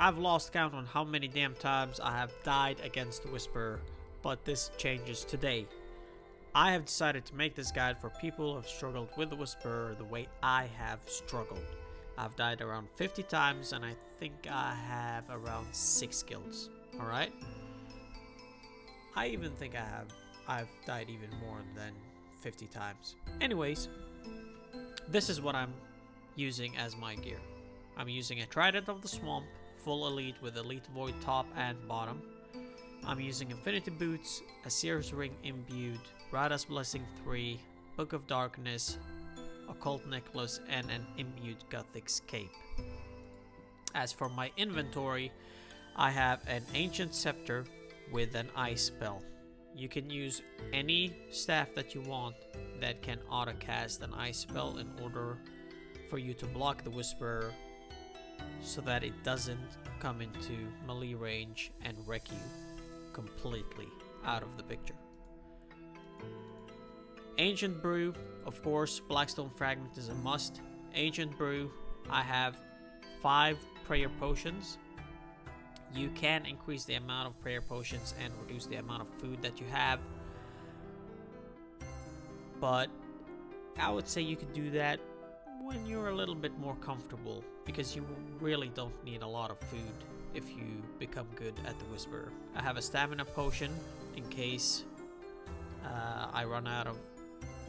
I've lost count on how many damn times I have died against the Whisperer, but this changes today. I have decided to make this guide for people who have struggled with the Whisperer the way I have struggled. I've died around 50 times and I think I have around 6 kills. Alright? I even think I've died even more than 50 times. Anyways, this is what I'm using as my gear. I'm using a Trident of the Swamp, full elite with elite void top and bottom. I'm using Infinity Boots, a Seer's Ring imbued, Rada's Blessing 3, Book of Darkness, Occult Necklace, and an imbued Gothic's Cape. As for my inventory, I have an Ancient Scepter with an Ice spell. You can use any staff that you want that can auto-cast an Ice spell in order for you to block the Whisperer so that it doesn't come into melee range and wreck you completely out of the picture. Ancient Brew, of course, Blackstone Fragment is a must. Ancient Brew, I have 5 prayer potions. You can increase the amount of prayer potions and reduce the amount of food that you have, but I would say you could do that when you're a little bit more comfortable, because you really don't need a lot of food if you become good at the Whisperer. I have a stamina potion in case I run out of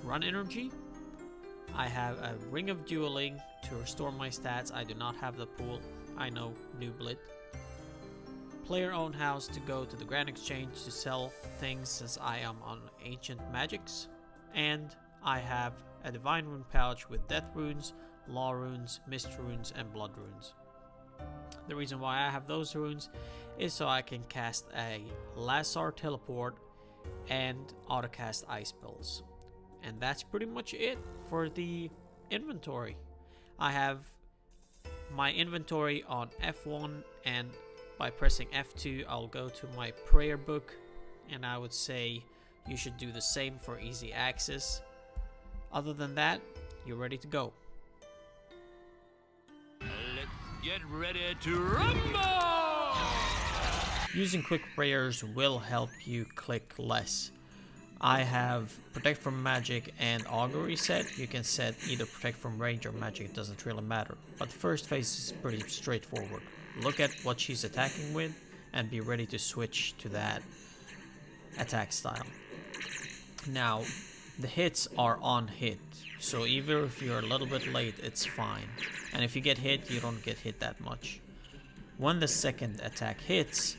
run energy. I have a Ring of Dueling to restore my stats. I do not have the pool. I know, nooblet. Player owned house to go to the Grand Exchange to sell things since I am on Ancient Jagex. And I have a Divine Rune pouch with Death Runes, Law Runes, Mist Runes, and Blood Runes. The reason why I have those runes is so I can cast a Lassar Teleport and auto-cast Ice spells. And that's pretty much it for the inventory. I have my inventory on F1, and by pressing F2 I'll go to my prayer book, and I would say you should do the same for easy access. Other than that, you're ready to go. Let's get ready to rumble! Using quick prayers will help you click less. I have Protect from Magic and Augury set. You can set either Protect from range or magic, it doesn't really matter. But the first phase is pretty straightforward. Look at what she's attacking with and be ready to switch to that attack style. Now, the hits are on hit, so even if you're a little bit late, it's fine. And if you get hit, you don't get hit that much. When the second attack hits,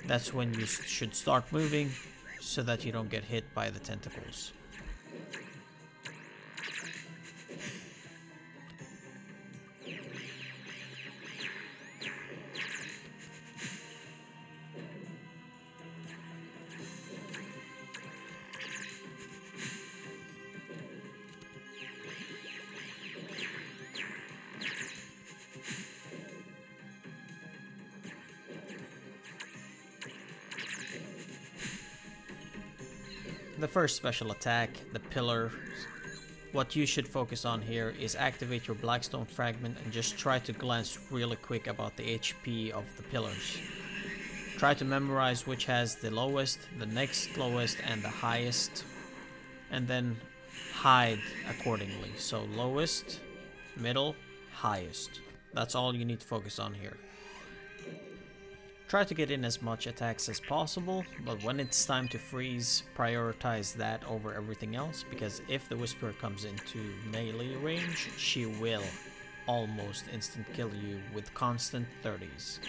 that's when you should start moving so that you don't get hit by the tentacles. The first special attack, the pillar, what you should focus on here is activate your Blackstone Fragment and just try to glance really quick about the HP of the pillars. Try to memorize which has the lowest, the next lowest, and the highest, and then hide accordingly. So lowest, middle, highest. That's all you need to focus on here. Try to get in as much attacks as possible, but when it's time to freeze, prioritize that over everything else, because if the Whisperer comes into melee range, she will almost instant kill you with constant 30s.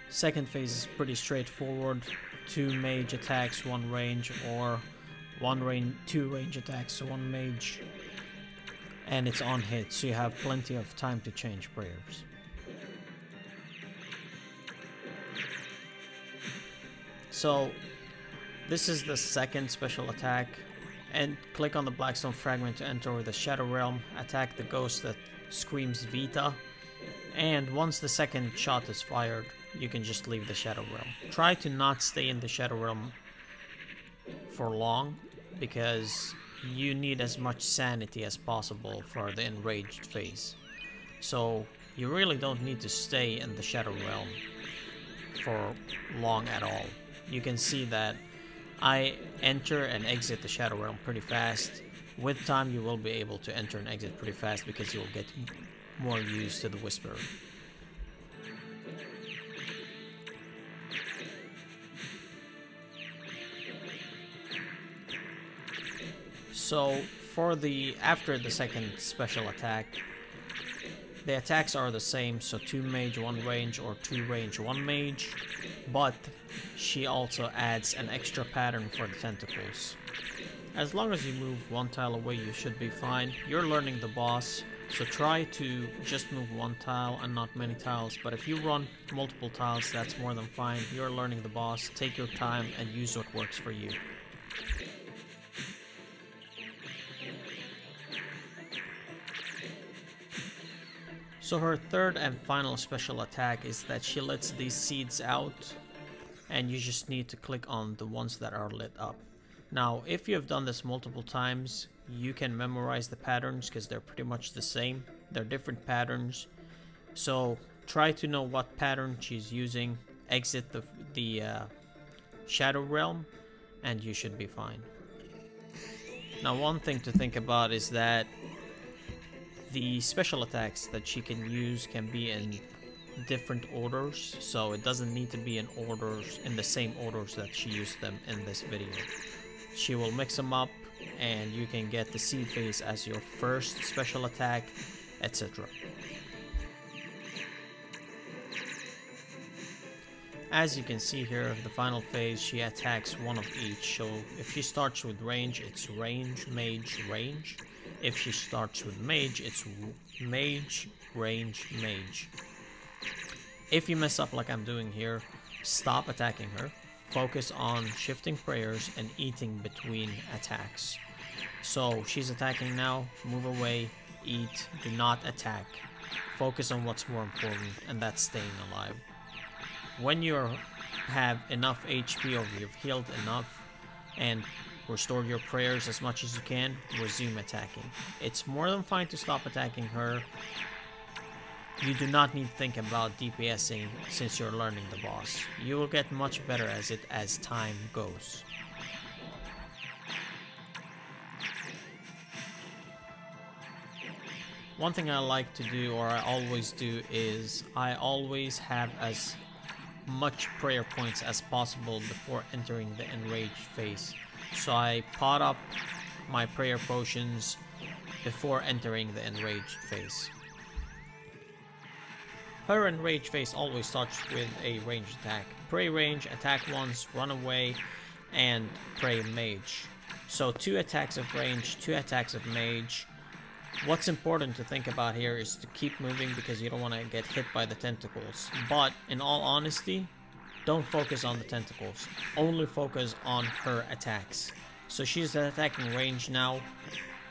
Second phase is pretty straightforward. 2 mage attacks, 1 range, or 2 range attacks, 1 mage, and it's on hit, so you have plenty of time to change prayers. So this is the second special attack, and click on the Blackstone Fragment to enter the Shadow Realm, attack the ghost that screams Vita, and once the second shot is fired, you can just leave the Shadow Realm. Try to not stay in the Shadow Realm for long, because you need as much sanity as possible for the enraged phase. So you really don't need to stay in the Shadow Realm for long at all. You can see that I enter and exit the Shadow Realm pretty fast. With time you will be able to enter and exit pretty fast because you'll get more used to the Whisper. So for after the second special attack, the attacks are the same, so 2 mage 1 range or 2 range 1 mage, but she also adds an extra pattern for the tentacles. As long as you move 1 tile away, you should be fine. You're learning the boss, so try to just move 1 tile and not many tiles, but if you run multiple tiles, that's more than fine. You're learning the boss, take your time and use what works for you. So her third and final special attack is that she lets these seeds out, and you just need to click on the ones that are lit up. Now, if you have done this multiple times, you can memorize the patterns because they're pretty much the same. They're different patterns. So try to know what pattern she's using, exit the Shadow Realm, and you should be fine. Now, one thing to think about is that the special attacks that she can use can be in different orders, so it doesn't need to be in the same orders that she used them in this video. She will mix them up, and you can get the seed phase as your first special attack, etc. As you can see here, the final phase, she attacks one of each. So if she starts with range, it's range, mage, range. If she starts with mage, it's mage, range, mage. If you mess up like I'm doing here, stop attacking her. Focus on shifting prayers and eating between attacks. So she's attacking now, move away, eat, do not attack. Focus on what's more important, and that's staying alive. When you have enough HP or you've healed enough and restored your prayers as much as you can, resume attacking. It's more than fine to stop attacking her. You do not need to think about DPSing since you're learning the boss. You will get much better as time goes. One thing I like to do, or I always do, is I always have as much prayer points as possible before entering the enraged phase. So I pot up my prayer potions before entering the enraged phase. Her enraged phase always starts with a ranged attack. Pray range, attack once, run away, and pray mage. So 2 attacks of range, 2 attacks of mage. What's important to think about here is to keep moving because you don't want to get hit by the tentacles. But in all honesty, don't focus on the tentacles. Only focus on her attacks. So she's attacking range now.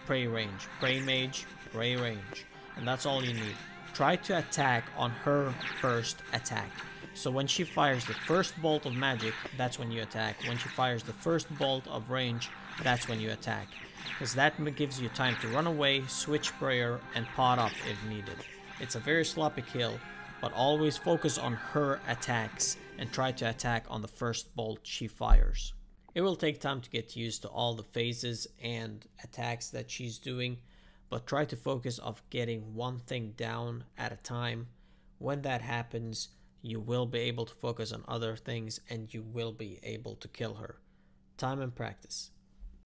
Pray range. Pray mage. Pray range. And that's all you need. Try to attack on her first attack. So when she fires the first bolt of magic, that's when you attack. When she fires the first bolt of range, that's when you attack. Because that gives you time to run away, switch prayer, and pot up if needed. It's a very sloppy kill, but always focus on her attacks and try to attack on the first bolt she fires. It will take time to get used to all the phases and attacks that she's doing, but try to focus on getting one thing down at a time. When that happens, you will be able to focus on other things and you will be able to kill her. Time and practice.